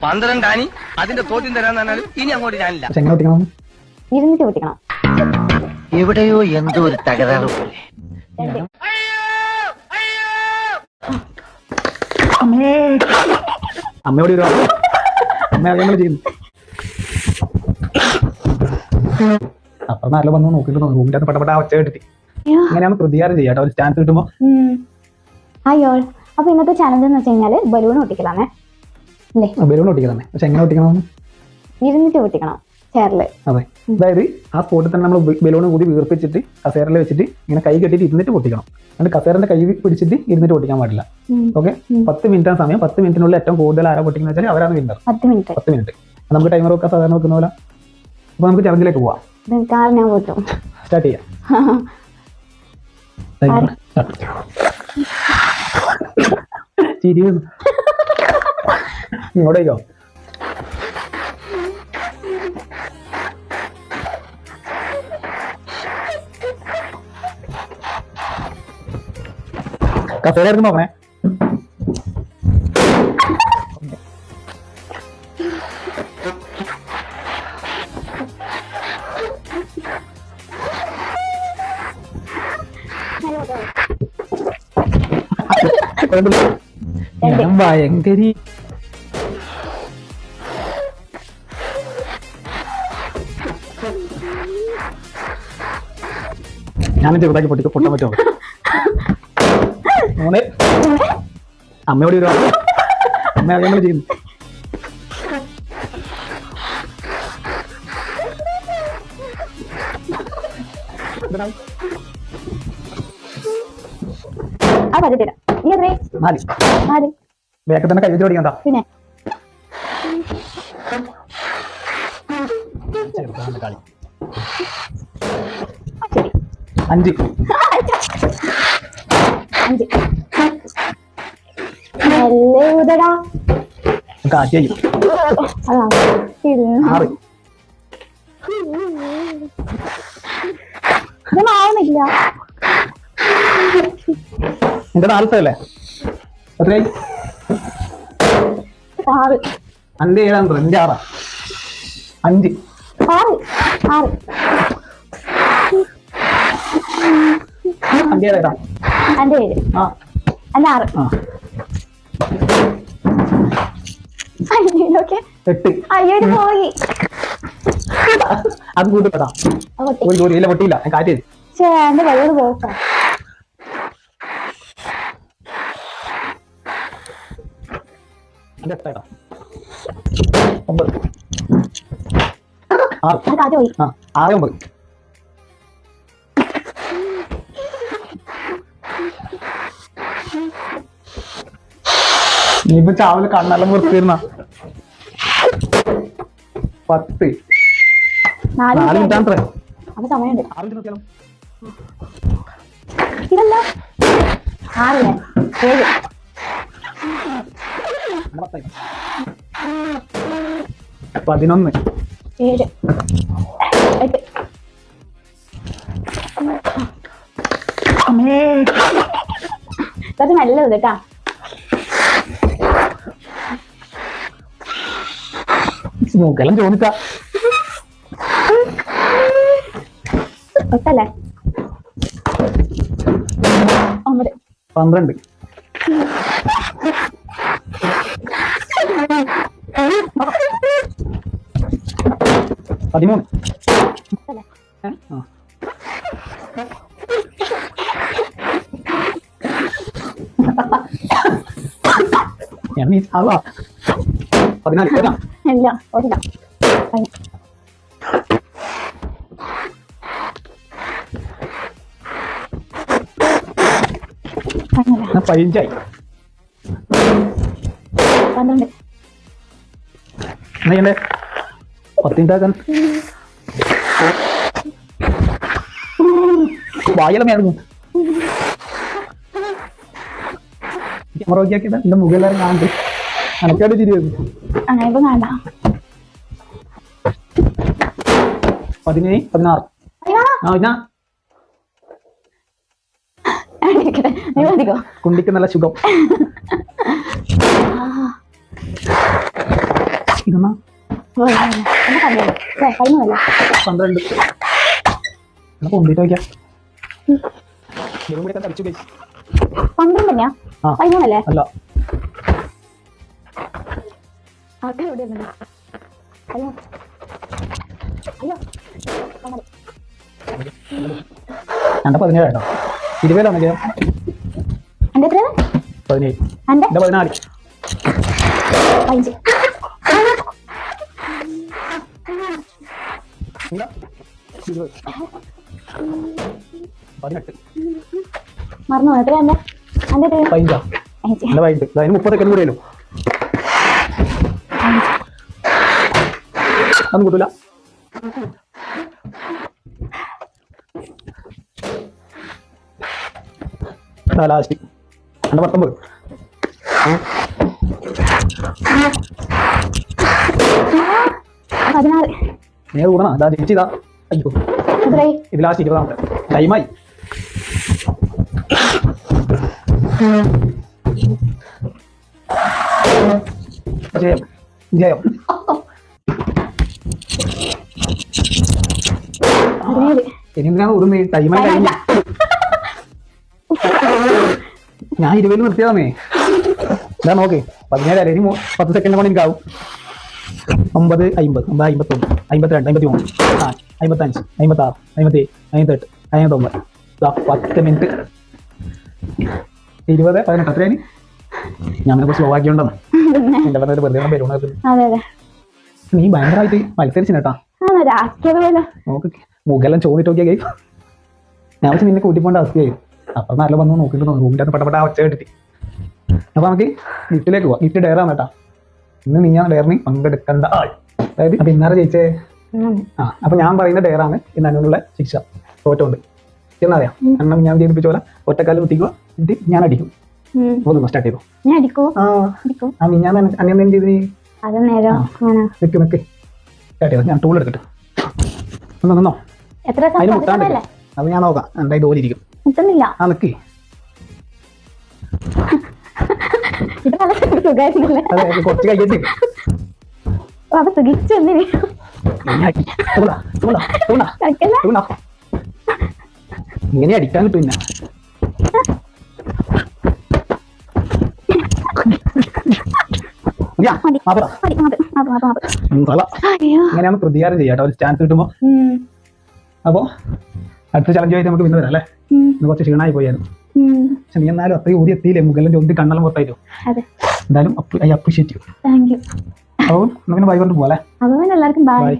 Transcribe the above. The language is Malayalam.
12 അതിന്റെ തോറ്റും തരാന്ന് പറഞ്ഞാലും ഇനി അങ്ങോട്ട് ഞാനില്ല. ഇരുന്നിട്ട് പൊട്ടിക്കണം. എവിടെയോ എന്തോ ഒരു തകരാറ് പോലെ. അമ്മയോട് അമ്മ ചെയ്യുന്നു. അപ്പൊ നല്ല വന്ന് നോക്കിട്ട് റൂമിന്റെ പട്ടപ്പെട്ട ഒച്ച കേട്ടിട്ട് അങ്ങനെയാണ് പ്രതികാരം ചെയ്യാട്ടോ ഒരു ചാൻസ് കിട്ടുമ്പോ. അയ്യോ, അപ്പൊ ഇന്നത്തെ ചാലഞ്ച് എന്ന് വെച്ച് കഴിഞ്ഞാല് ബലൂൺ പൊട്ടിക്കലാണേ. ബലൂൺ പൊട്ടിക്കലാണേ. പക്ഷെ എങ്ങനെ പൊട്ടിക്കണം? ഇരുന്നിട്ട് പൊട്ടിക്കണം ചെയറില്. അതെ, അതായത് ആ സ്പോട്ടിൽ തന്നെ നമ്മൾ ബലൂൺ കൂടി വീർപ്പിച്ചിട്ട് കസേരയിൽ വെച്ചിട്ട് ഇങ്ങനെ കൈ കെട്ടിട്ട് ഇരുന്നിട്ട് പൊട്ടിക്കണം. എന്നിട്ട് കസേരന്റെ കൈ പിടിച്ചിട്ട് ഇരുന്നിട്ട് പൊട്ടിക്കാൻ പാടില്ല. ഓക്കെ, 10 മിനിറ്റാണ് സമയം. 10 മിനിറ്റിനുള്ളിൽ ഏറ്റവും കൂടുതൽ ആരാ പൊട്ടിക്കുന്ന വെച്ചാൽ അവരാണ് വിന്നർ. 10 മിനിറ്റ് നമുക്ക് ടൈമർ വെക്കാൻ സാധാരണ വെക്കുന്ന പോലെ. അപ്പൊ നമുക്ക് ചലഞ്ചിലേക്ക് പോവാം. സ്റ്റാർട്ട് ചെയ്യാം. ചിരിയോ ഇങ്ങോട്ടേക്കോ? കസേര എടുത്ത് നോക്കണേ. ഭയങ്കരി ഞാനും ചെറുതാക്കി പൊട്ടാൻ പറ്റുമോ? 3 അമ്മയോട് അമ്മ ഞങ്ങൾ ചെയ്യുന്നു. വേഗം തന്നെ കൈ വെച്ച് പഠിക്കണ്ട. പിന്നെ കളി 5 കാറ്റ് ചെയ്യും. 6 എന്റെ 4 സ്ഥലല്ലേ? എത്രയായി? 6 5 7 എന്റെ 6 5 5 ഏതാ? 8 പോയി. അത് കൂട്ടിപ്പെടാം. ഇല്ല പൊട്ടിയില്ല, ഞാൻ കാറ്റ് ചെയ്തു. എന്റെ വെള്ളം പോക്കാം. കാറ്റ് പോയി. 6 9 നീയിപ്പോ ചാവല് കണ്ണെല്ലാം പുറത്തിരുന്ന 10 4 മിനിറ്റ് അപ്പൊ സമയമുണ്ട്. 6 മിനിറ്റ് നോക്കിയാലോ? ഇതല്ലോ 6 7 11 7 8 അത് നല്ലത് കേട്ടാ. നോക്കെല്ലാം ചോദിച്ചാ 8 9 12 13 ഞാൻ നീ ആവാ 14 ഇല്ല ഓടില്ല. പതിനഞ്ചായി. 12 എന്നാ 10 ഉണ്ടാക്കാൻ വായെല്ലാം വേണം. ക്യാമറ നോക്കിയാക്കിയതാ എന്റെ മുഖെല്ലാരും കാണണ്ട്. അനക്കാട് ചിരി വന്നു. അങ്ങനെ വേണ്ട. 17 16 കുണ്ടിക്ക് നല്ല സുഖം. ഇതെന്നാ എന്നാ കമ്മിയല്ലേ കഴിഞ്ഞതല്ലേ 12 എന്നാ പൊന്തിട്ട് വയ്ക്കാം ബലൂൺ പിടിക്കാൻ തളിച്ചു guys. 12 തന്നെയാ ആ. 13 അല്ല ആൾക്കാർ എവിടെ ഇരുന്നത്? അയ്യോ അയ്യോ 17 കേട്ടോ 20 ആണ് ജയം എൻ്റെ എത്രയാണ് 17 എൻ്റെ എൻ്റെ 14 15 ഇല്ല 20 18 മറന്നു എത്രയാ എൻ്റെ എൻ്റെ എത്രയാണ് 15 എൻ്റെ 15 അതിന് 30 സെക്കൻഡ് കൂടെ ഉള്ളൂ അതൊന്നും കിട്ടൂല ലാസ്റ്റ് എൻ്റെ 19 16 നീ കൂടണം അതാ ജയിച്ചു ഇതാ അയ്യോ എത്രയായി ഇത് ലാസ്റ്റ് 20 ടൈമായി ജയം ജയം 17 ഇനി എന്തിനാണ് ഓടുന്നത് ടൈമായി കഴിഞ്ഞു ഞാൻ 20 നിർത്തിയതാണേ ഇതാ നോക്ക് 17 അല്ലേ ഇനി 10 സെക്കൻഡ് കൊണ്ട് എനിക്കാവും 9 50 51 52 53 55 56 57 58 59 10 മിനിറ്റ് 20 18 അത്രയാണ് ഞാൻ നിനക്ക് സ്ലോ ആക്കിയോണ്ടെന്ന് എന്റെ പറഞ്ഞ വെറുതെ ബലൂൺ അതെ അതെ നീ ഭയങ്കരമായിട്ട് മത്സരിച്ചു കേട്ടാ ആണോ രാഷ്ട്രീയ നോക്ക് മുഖെല്ലാം ചോദിട്ട് നോക്കിയാ കൈ ഞാൻ വെച്ച് നിന്നെ കൂട്ടിപ്പോണ്ട അവസ്ഥയായി അപ്പൊ നല്ല വന്ന് നോക്കിയിട്ട് റൂമിൻ്റെ അകത്ത് പട്ടപ്പെട്ട ഒച്ച കേട്ടിട്ട് അപ്പൊ നമുക്ക് ഗിഫ്റ്റിലേക്ക് പോവാം ഗിഫ്റ്റ് ഡയറാണ് കേട്ടാ ഇന്ന് നീ ഞാൻ ഡയറിന് പങ്കെടുക്കേണ്ട ആൾ അതായത് അപ്പൊ ഇന്നാരെ ജയിച്ചേ ആ അപ്പൊ ഞാൻ പറയുന്ന ഡയറാണ് ഇന്ന് അതിനുള്ള ശിക്ഷ തോറ്റോണ്ട് എന്നറിയാം കാരണം ഞാൻ ചെയ്തിപ്പിച്ച പോലെ ഒറ്റക്കാലം കുത്തിക്കുക എന്നിട്ട് ഞാൻ അടിക്കും ഒന്ന് സ്റ്റാർട്ട് ചെയ്തു ഞാൻ അടിക്കോ ആ ഞാൻ അന്യം ചെയ്ത് അത് നേരം നിക്ക് സ്റ്റാർട്ട് ചെയ്തു ഞാൻ ടൂൾ എടുക്കട്ടെ ഒന്ന് നിന്നോ എത്ര അതിന് മുട്ടാണ്ടല്ലേ അത് ഞാൻ നോക്കാം എന്താ ഇതുപോലെ ഇരിക്കും മുട്ടുന്നില്ല ആ നിക്ക് ഇത് നല്ല സുഖമായിരുന്നല്ലേ അതെ കുറച്ച് കഴിച്ചിട്ട് അപ്പൊ സുഖിച്ചു വന്നിരി ഇങ്ങനെ അടിക്കാൻ കിട്ടും പിന്നെ ഇങ്ങനെയാണ് പ്രതികാരം ചെയ്യാട്ടോ ഒരു ചാൻസ് കിട്ടുമ്പോ അപ്പൊ അടുത്ത ചലഞ്ച് ആയിട്ട് നമുക്ക് പിന്നെ വരാം അല്ലേ ഇന്ന് കുറച്ച് ക്ഷീണമായി പോയായിരുന്നു പക്ഷെ നീ എന്നാലും അത്രയും ഊരി എത്തിയില്ലേ മുകളിലും ചൊന്തി കണ്ണെല്ലാം പുറത്തായിട്ടോ എന്തായാലും I appreciate you thank you അപ്പോൾ നമുക്ക് ബൈ കൊണ്ട് പോകാം അല്ലേ അതുപോലെ എല്ലാവർക്കും ബൈ ബൈ